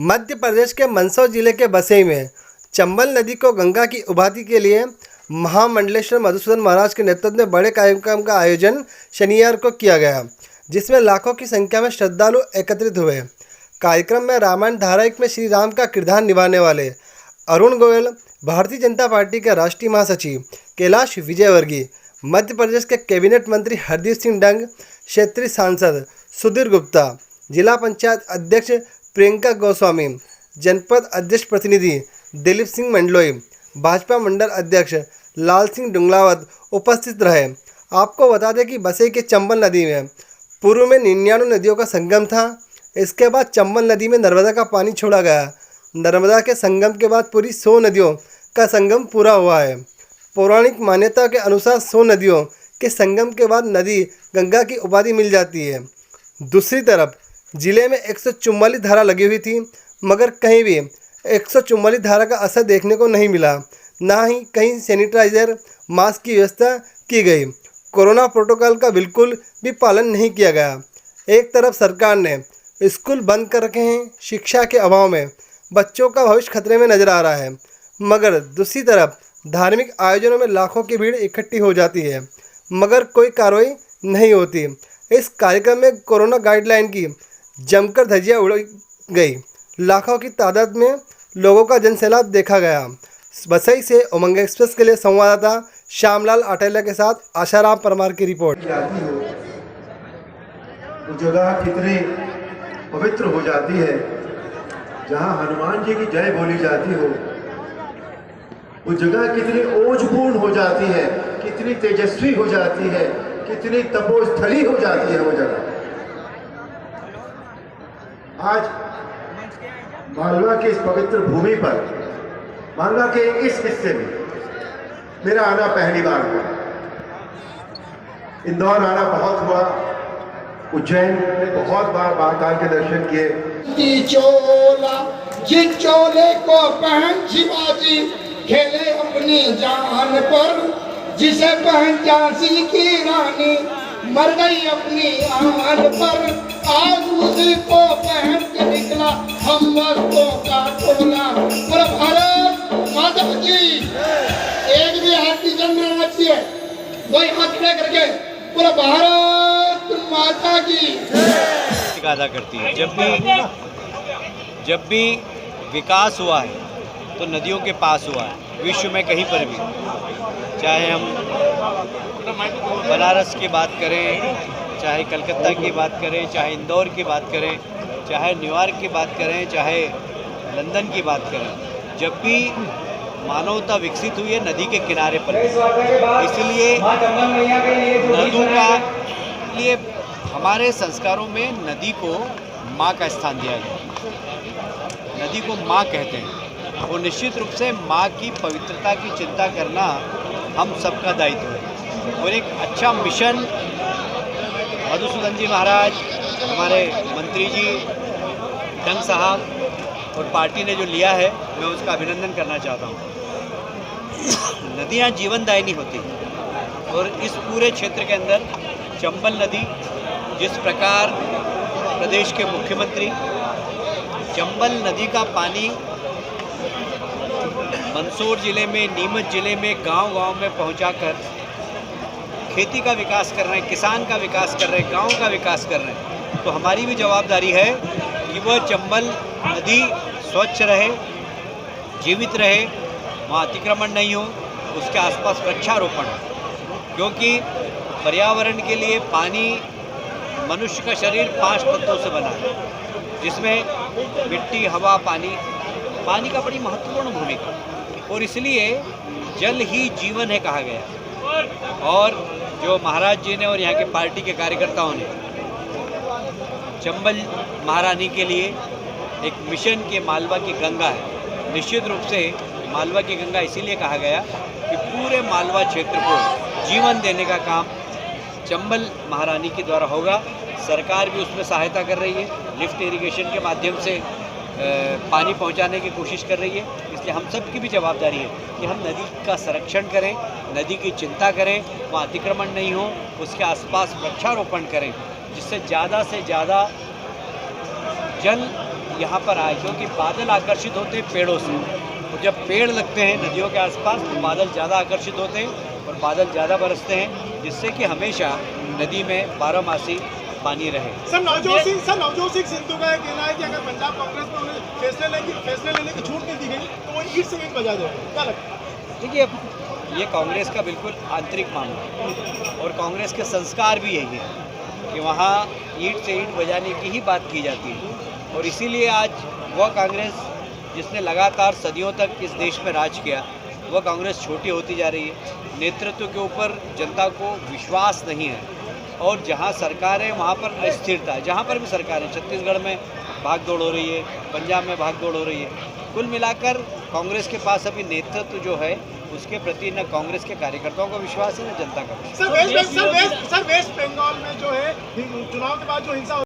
मध्य प्रदेश के मंदसौर जिले के बसई में चंबल नदी को गंगा की उपाधि के लिए महामंडलेश्वर मधुसूदन महाराज के नेतृत्व में बड़े कार्यक्रम का आयोजन शनिवार को किया गया, जिसमें लाखों की संख्या में श्रद्धालु एकत्रित हुए। कार्यक्रम में रामायण धारावाहिक में श्री राम का किरदार निभाने वाले अरुण गोयल, भारतीय जनता पार्टी के राष्ट्रीय महासचिव कैलाश विजयवर्गीय, मध्य प्रदेश के कैबिनेट मंत्री हरदीप सिंह डंग, क्षेत्रीय सांसद सुधीर गुप्ता, जिला पंचायत अध्यक्ष प्रियंका गोस्वामी, जनपद अध्यक्ष प्रतिनिधि दिलीप सिंह मंडलोई, भाजपा मंडल अध्यक्ष लाल सिंह डुंगलावत उपस्थित रहे। आपको बता दें कि बसई के चंबल नदी में पूर्व में 99 नदियों का संगम था। इसके बाद चंबल नदी में नर्मदा का पानी छोड़ा गया। नर्मदा के संगम के बाद पूरी 100 नदियों का संगम पूरा हुआ है। पौराणिक मान्यता के अनुसार 100 नदियों के संगम के बाद नदी गंगा की उपाधि मिल जाती है। दूसरी तरफ जिले में 144 धारा लगी हुई थी, मगर कहीं भी 144 धारा का असर देखने को नहीं मिला। ना ही कहीं सैनिटाइजर मास्क की व्यवस्था की गई। कोरोना प्रोटोकॉल का बिल्कुल भी पालन नहीं किया गया। एक तरफ सरकार ने स्कूल बंद कर रखे हैं, शिक्षा के अभाव में बच्चों का भविष्य खतरे में नजर आ रहा है, मगर दूसरी तरफ धार्मिक आयोजनों में लाखों की भीड़ इकट्ठी हो जाती है, मगर कोई कार्रवाई नहीं होती। इस कार्यक्रम में कोरोना गाइडलाइन की जमकर धज्जियां उड़ाई गई। लाखों की तादाद में लोगों का जनसैलाब देखा गया। बसई से उमंग एक्सप्रेस के लिए संवाददाता श्यामलाल आटेला के साथ आशाराम परमार की रिपोर्ट। वो जगह कितनी पवित्र हो जाती है जहां हनुमान जी की जय बोली जाती हो। वो जगह कितनी ओजपूर्ण हो जाती है, कितनी तेजस्वी हो जाती है, कितनी तपोस्थली हो जाती है वो जगह। आज मालवा की इस पवित्र भूमि पर, मालवा के इस हिस्से में मेरा आना पहली बार हुआ। इंदौर आना बहुत हुआ, उज्जैन में बहुत बार महाकाल के दर्शन किए। चोला जिस चोले को पहन शिवाजी खेले अपनी जान पर, जिसे पहन झांसी की रानी मर गई अपनी आन पर। आज उसी को पहन के निकला हम मस्तों का टोला। पर भारत माता की एक भी हाथ की जन्म होना चाहिए, कोई हाथ खड़े करके पूरा भारत माता की अदा करती है। जब भी विकास हुआ है तो नदियों के पास हुआ है। विश्व में कहीं पर भी, चाहे हम बनारस की बात करें, चाहे कलकत्ता की बात करें, चाहे इंदौर की बात करें, चाहे न्यूयॉर्क की बात करें, चाहे लंदन की बात करें, जब भी मानवता विकसित हुई है नदी के किनारे पर। इसलिए नदियों का लिए हमारे संस्कारों में नदी को माँ का स्थान दिया गया। नदी को माँ कहते हैं और निश्चित रूप से माँ की पवित्रता की चिंता करना हम सबका दायित्व है। और एक अच्छा मिशन मधुसूदन जी महाराज, हमारे मंत्री जी डंग साहब और पार्टी ने जो लिया है, मैं उसका अभिनंदन करना चाहता हूँ। नदियाँ जीवनदायिनी होती हैं और इस पूरे क्षेत्र के अंदर चंबल नदी, जिस प्रकार प्रदेश के मुख्यमंत्री चंबल नदी का पानी मंदसौर जिले में, नीमच जिले में गांव-गांव में पहुंचाकर खेती का विकास कर रहे हैं, किसान का विकास कर रहे हैं, गांव का विकास कर रहे हैं, तो हमारी भी जवाबदारी है कि वह चंबल नदी स्वच्छ रहे, जीवित रहे, वहाँ अतिक्रमण नहीं हो, उसके आसपास वृक्षारोपण हो। क्योंकि पर्यावरण के लिए पानी, मनुष्य का शरीर 5 तत्वों से बना है, जिसमें मिट्टी, हवा, पानी का बड़ी महत्वपूर्ण भूमिका, और इसलिए जल ही जीवन है कहा गया। और जो महाराज जी ने और यहाँ के पार्टी के कार्यकर्ताओं ने चंबल महारानी के लिए एक मिशन के मालवा की गंगा है। निश्चित रूप से मालवा की गंगा इसीलिए कहा गया कि पूरे मालवा क्षेत्र को जीवन देने का काम चंबल महारानी के द्वारा होगा। सरकार भी उसमें सहायता कर रही है, लिफ्ट इरिगेशन के माध्यम से पानी पहुंचाने की कोशिश कर रही है। इसलिए हम सब की भी जवाबदारी है कि हम नदी का संरक्षण करें, नदी की चिंता करें, वहाँ अतिक्रमण नहीं हो, उसके आसपास वृक्षारोपण करें, जिससे ज़्यादा से ज़्यादा जल यहाँ पर आए, क्योंकि बादल आकर्षित होते हैं पेड़ों से, और जब पेड़ लगते हैं नदियों के आसपास तो बादल ज़्यादा आकर्षित होते हैं और बादल ज़्यादा बरसते हैं, जिससे कि हमेशा नदी में बारहमासी पानी रहे। सर नवजोत सिंह सिद्धू का कहना है कि अगर पंजाब कांग्रेस में उन्हें फैसले लेने की छूट नहीं दी गई तो वो ईंट से ईंट बजा देंगे, क्या लगता है? देखिए, ये कांग्रेस का बिल्कुल आंतरिक मामला है और कांग्रेस के संस्कार भी यही है कि वहाँ ईंट से ईंट बजाने की ही बात की जाती है, और इसीलिए आज वह कांग्रेस जिसने लगातार सदियों तक इस देश में राज किया, वह कांग्रेस छोटी होती जा रही है। नेतृत्व के ऊपर जनता को विश्वास नहीं है, और जहाँ सरकार है वहाँ पर अस्थिरता है। जहाँ पर भी सरकार है, छत्तीसगढ़ में भागदौड़ हो रही है, पंजाब में भागदौड़ हो रही है। कुल मिलाकर कांग्रेस के पास अभी नेतृत्व जो है उसके प्रति न कांग्रेस के कार्यकर्ताओं का विश्वास है न जनता का विश्वास। सर वेस्ट बंगाल में जो है चुनाव के बाद जो हिंसा